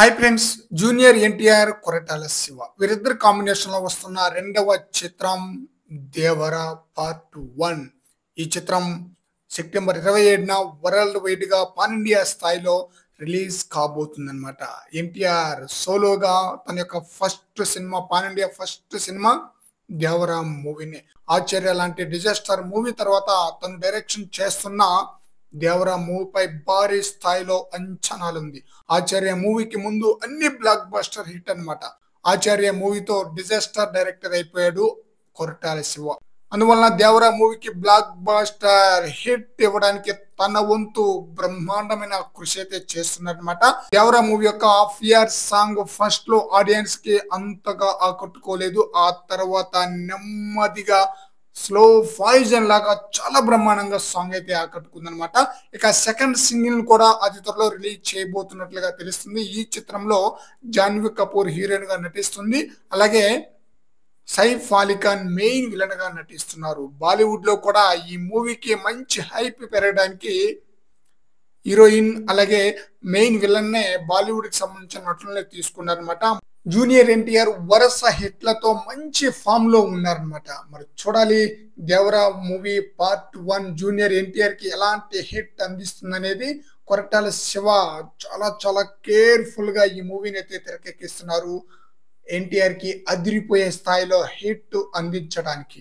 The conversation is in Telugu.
Hi friends, junior NTR, Koratala Shiva వీరిద్దరు కాంబినేషన్ లో వస్తున్న రెండవ చిత్రం దేవర పార్ట్ 1. ఈ చిత్రం సెప్టెంబర్ 27న వరల్డ్ వైడ్ గా పాన్ ఇండియా స్థాయిలో రిలీజ్ కాబోతుందన్నమాట. ఎన్టీఆర్ సోలోగా తన యొక్క first cinema, pan India first cinema Devara మూవీని. ఆచార్య లాంటి డిజాస్టర్ మూవీ తర్వాత తను డైరెక్షన్ చేస్తున్న దేవర మూవీపై భారీ స్థాయిలో అంచనాలుంది. ఆచార్య మూవీకి ముందు అన్ని బ్లాక్ బస్టర్ హిట్ అన్నమాట. ఆచార్య మూవీతో డిజాస్టర్ డైరెక్టర్ అయిపోయాడు కొరటాల శివ. అందువలన దేవర మూవీకి బ్లాక్ బస్టర్ హిట్ ఇవ్వడానికి తన వంతు బ్రహ్మాండమైన కృషి అయితే చేస్తున్నారనమాట. దేవర మూవీ యొక్క హాఫ్ ఇయర్ సాంగ్ ఫస్ట్ లో ఆడియన్స్ కి అంతగా ఆకట్టుకోలేదు. ఆ తర్వాత నెమ్మదిగా స్లో పాయిజన్ లాగా చాలా బ్రహ్మాండంగా సాంగ్ అయితే ఆకట్టుకుందనమాట. ఇక సెకండ్ సింగిల్ కూడా అతి త్వరలో రిలీజ్ చేయబోతున్నట్లుగా తెలుస్తుంది. ఈ చిత్రంలో జాన్వీ కపూర్ హీరోయిన్ గా నటిస్తుంది. అలాగే సైఫ్ అలీ ఖాన్ మెయిన్ విలన్ గా నటిస్తున్నారు. బాలీవుడ్ లో కూడా ఈ మూవీకి మంచి హైప్ పెరగడానికి హీరోయిన్ అలాగే మెయిన్ విలన్ నే బాలీవుడ్ కి సంబంధించిన నటులనే తీసుకున్నారనమాట. జూనియర్ ఎన్టీఆర్ వరుస హిట్లతో మంచి ఫామ్ లో ఉన్నారనమాట. మరి చూడాలి దేవర మూవీ పార్ట్ 1 జూనియర్ ఎన్టీఆర్ కి ఎలాంటి హిట్ అందిస్తుంది అనేది. కొరటాల శివ చాలా కేర్ఫుల్ గా ఈ మూవీని అయితే తెరకెక్కిస్తున్నారు ఎన్టీఆర్ కి అదిరిపోయే స్థాయిలో హిట్ అందించడానికి.